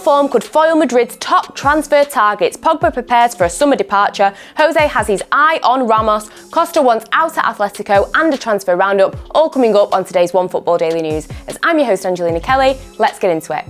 form could foil Madrid's top transfer targets. Pogba prepares for a summer departure. Jose has his eye on Ramos. Costa wants out at Atletico and a transfer roundup. All coming up on today's OneFootball Daily News. As I'm your host, Angelina Kelly, let's get into it.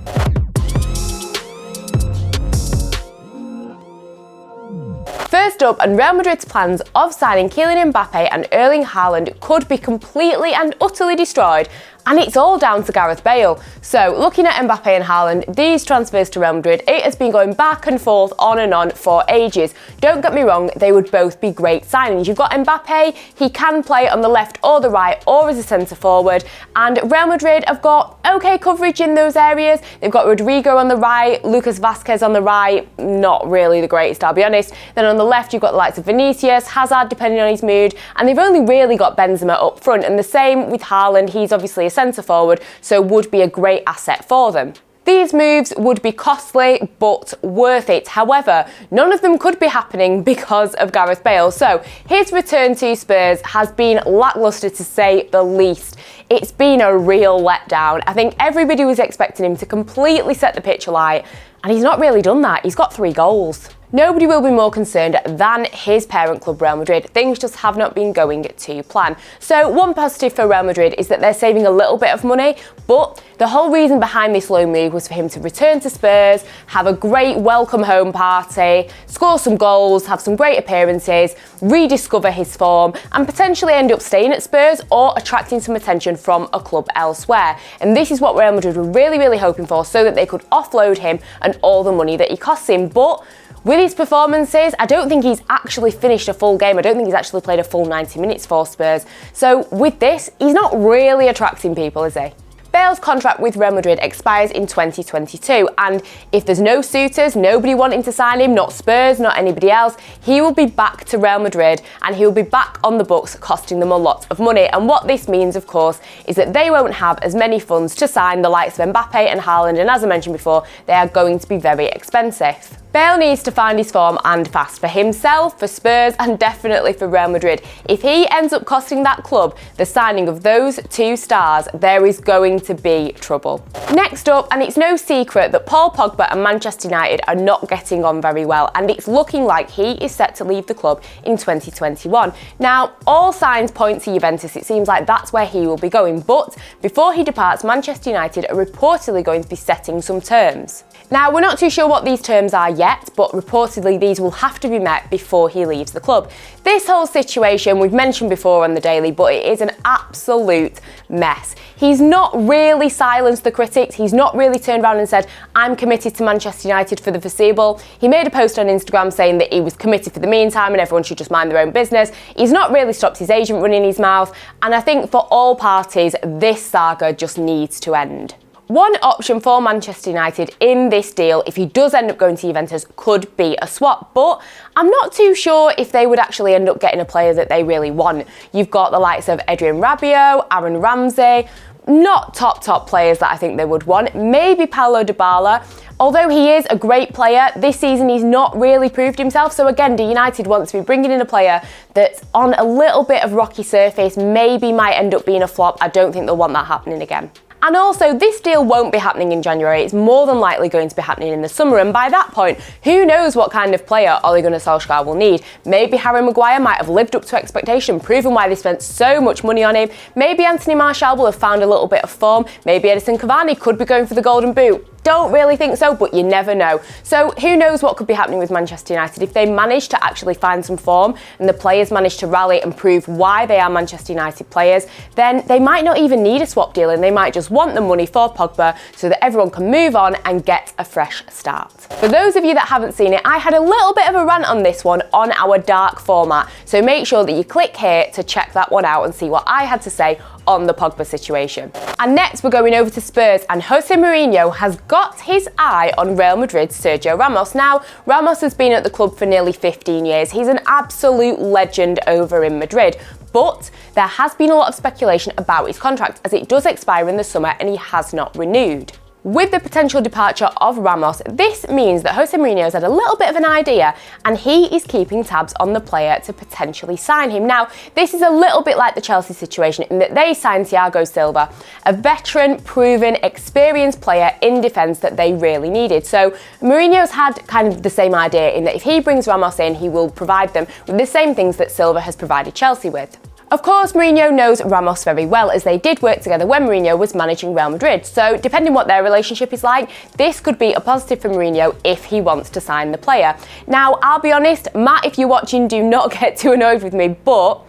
First up, and Real Madrid's plans of signing Kylian Mbappe and Erling Haaland could be completely and utterly destroyed, and it's all down to Gareth Bale. So, looking at Mbappe and Haaland, these transfers to Real Madrid, it has been going back and forth, on and on for ages. Don't get me wrong, they would both be great signings. You've got Mbappe, he can play on the left or the right or as a centre forward, and Real Madrid have got okay coverage in those areas. They've got Rodrigo on the right, Lucas Vazquez on the right, not really the greatest, I'll be honest. Then on the left, you've got the likes of Vinicius, Hazard depending on his mood, and they've only really got Benzema up front, and the same with Haaland. He's obviously a centre forward, so would be a great asset for them. These moves would be costly, but worth it. However, none of them could be happening because of Gareth Bale. So his return to Spurs has been lacklustre to say the least. It's been a real letdown. I think everybody was expecting him to completely set the pitch alight, and he's not really done that. He's got 3 goals. Nobody will be more concerned than his parent club, Real Madrid. Things just have not been going to plan. So one positive for Real Madrid is that they're saving a little bit of money, but the whole reason behind this loan move was for him to return to Spurs, have a great welcome home party, score some goals, have some great appearances, rediscover his form, and potentially end up staying at Spurs or attracting some attention from a club elsewhere. And this is what Real Madrid were really hoping for, so that they could offload him and all the money that he costs him. But with his performances, I don't think he's actually finished a full game. I don't think he's actually played a full 90 minutes for Spurs. So with this, he's not really attracting people, is he? Bale's contract with Real Madrid expires in 2022, and if there's no suitors, nobody wanting to sign him, not Spurs, not anybody else, he will be back to Real Madrid and he will be back on the books, costing them a lot of money. And what this means, of course, is that they won't have as many funds to sign the likes of Mbappe and Haaland, and as I mentioned before, they are going to be very expensive. Bale needs to find his form, and fast, for himself, for Spurs, and definitely for Real Madrid. If he ends up costing that club the signing of those 2 stars, there is going to be trouble. Next up, and it's no secret that Paul Pogba and Manchester United are not getting on very well, and it's looking like he is set to leave the club in 2021. Now, all signs point to Juventus. It seems like that's where he will be going, but before he departs, Manchester United are reportedly going to be setting some terms. Now, we're not too sure what these terms are yet, but reportedly these will have to be met before he leaves the club. This whole situation we've mentioned before on the Daily, but it is an absolute mess. He's not really silenced the critics. He's not really turned around and said, I'm committed to Manchester United for the foreseeable. He made a post on Instagram saying that he was committed for the meantime and everyone should just mind their own business. He's not really stopped his agent running his mouth, and I think for all parties, this saga just needs to end. One option for Manchester United in this deal, if he does end up going to Juventus, could be a swap. But I'm not too sure if they would actually end up getting a player that they really want. You've got the likes of Adrien Rabiot, Aaron Ramsey, not top players that I think they would want. Maybe Paulo Dybala. Although he is a great player, this season he's not really proved himself. So again, do United want to be bringing in a player that's on a little bit of rocky surface, maybe might end up being a flop? I don't think they'll want that happening again. And also, this deal won't be happening in January. It's more than likely going to be happening in the summer. And by that point, who knows what kind of player Ole Gunnar Solskjaer will need. Maybe Harry Maguire might have lived up to expectation, proven why they spent so much money on him. Maybe Anthony Martial will have found a little bit of form. Maybe Edison Cavani could be going for the Golden Boot. Don't really think so, but you never know. So who knows what could be happening with Manchester United. If they manage to actually find some form and the players manage to rally and prove why they are Manchester United players, then they might not even need a swap deal and they might just want the money for Pogba so that everyone can move on and get a fresh start. For those of you that haven't seen it, I had a little bit of a rant on this one on our dark format, so make sure that you click here to check that one out and see what I had to say on the Pogba situation. And next we're going over to Spurs, and Jose Mourinho has got his eye on Real Madrid's Sergio Ramos. Now, Ramos has been at the club for nearly 15 years. He's an absolute legend over in Madrid. But there has been a lot of speculation about his contract, as it does expire in the summer and he has not renewed. With the potential departure of Ramos, this means that Jose Mourinho has had a little bit of an idea and he is keeping tabs on the player to potentially sign him. Now, this is a little bit like the Chelsea situation in that they signed Thiago Silva, a veteran, proven, experienced player in defence that they really needed. So Mourinho's had kind of the same idea in that if he brings Ramos in, he will provide them with the same things that Silva has provided Chelsea with. Of course, Mourinho knows Ramos very well as they did work together when Mourinho was managing Real Madrid. So depending what their relationship is like, this could be a positive for Mourinho if he wants to sign the player. Now, I'll be honest, Matt, if you're watching, do not get too annoyed with me, but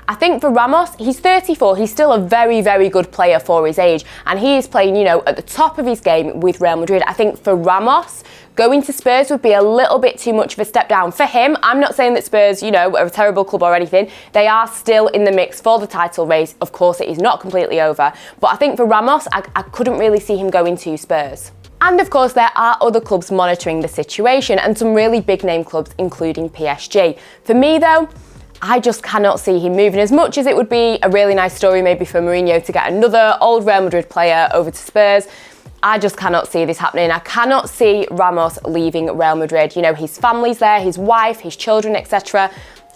I think for Ramos, he's 34, he's still a very, very good player for his age, and he is playing, at the top of his game with Real Madrid. I think for Ramos, going to Spurs would be a little bit too much of a step down. For him, I'm not saying that Spurs, are a terrible club or anything. They are still in the mix for the title race. Of course, it is not completely over. But I think for Ramos, I couldn't really see him going to Spurs. And of course, there are other clubs monitoring the situation and some really big name clubs, including PSG. For me, though, I just cannot see him moving. As much as it would be a really nice story maybe for Mourinho to get another old Real Madrid player over to Spurs, I just cannot see this happening. I cannot see Ramos leaving Real Madrid. His family's there, his wife, his children, etc.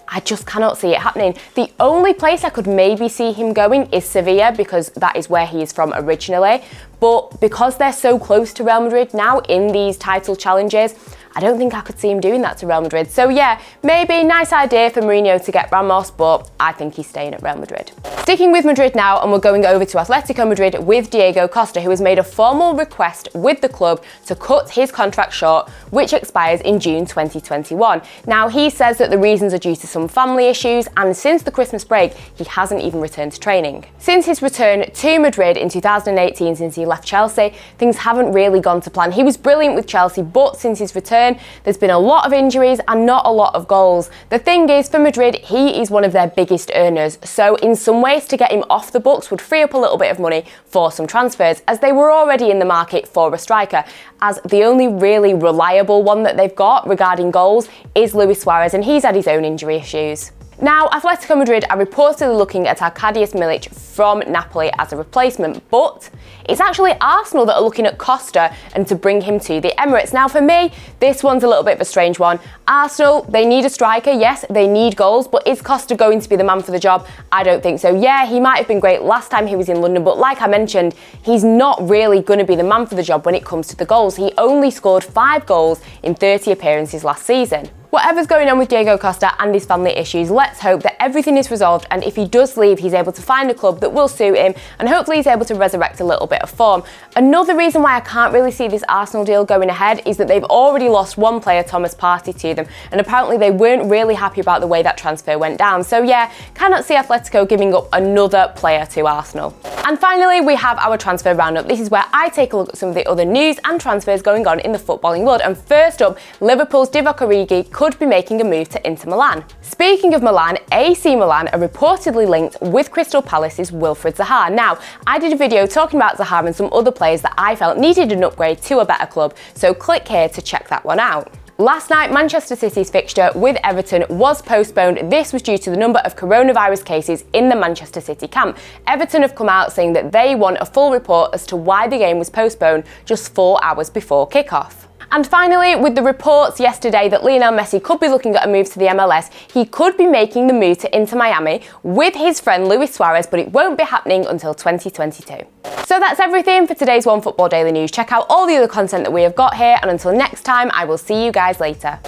I just cannot see it happening. The only place I could maybe see him going is Sevilla because that is where he is from originally. But because they're so close to Real Madrid now in these title challenges, I don't think I could see him doing that to Real Madrid. So yeah, maybe nice idea for Mourinho to get Ramos, but I think he's staying at Real Madrid. Sticking with Madrid now, and we're going over to Atletico Madrid with Diego Costa, who has made a formal request with the club to cut his contract short, which expires in June 2021. Now, he says that the reasons are due to some family issues, and since the Christmas break, he hasn't even returned to training. Since his return to Madrid in 2018, since he left Chelsea, things haven't really gone to plan. He was brilliant with Chelsea, but since his return, there's been a lot of injuries and not a lot of goals. The thing is, for Madrid, he is one of their biggest earners, so in some ways to get him off the books would free up a little bit of money for some transfers, as they were already in the market for a striker, as the only really reliable one that they've got regarding goals is Luis Suarez, and he's had his own injury issues. Now, Atletico Madrid are reportedly looking at Arkadiusz Milik from Napoli as a replacement, but it's actually Arsenal that are looking at Costa and to bring him to the Emirates. Now, for me, this one's a little bit of a strange one. Arsenal, they need a striker, yes, they need goals, but is Costa going to be the man for the job? I don't think so. Yeah, he might have been great last time he was in London, but like I mentioned, he's not really going to be the man for the job when it comes to the goals. He only scored 5 goals in 30 appearances last season. Whatever's going on with Diego Costa and his family issues, let's hope that everything is resolved, and if he does leave, he's able to find a club that will suit him, and hopefully he's able to resurrect a little bit of form. Another reason why I can't really see this Arsenal deal going ahead is that they've already lost one player, Thomas Partey, to them, and apparently they weren't really happy about the way that transfer went down. So yeah, cannot see Atletico giving up another player to Arsenal. And finally, we have our transfer roundup. This is where I take a look at some of the other news and transfers going on in the footballing world. And first up, Liverpool's Divock Origi could be making a move to Inter Milan. Speaking of Milan, AC Milan are reportedly linked with Crystal Palace's Wilfried Zaha. Now, I did a video talking about Zaha and some other players that I felt needed an upgrade to a better club, so click here to check that one out. Last night, Manchester City's fixture with Everton was postponed. This was due to the number of coronavirus cases in the Manchester City camp. Everton have come out saying that they want a full report as to why the game was postponed just 4 hours before kickoff. And finally, with the reports yesterday that Lionel Messi could be looking at a move to the MLS, he could be making the move to Inter Miami with his friend Luis Suarez, but it won't be happening until 2022. So that's everything for today's OneFootball Daily News. Check out all the other content that we have got here, and until next time, I will see you guys later.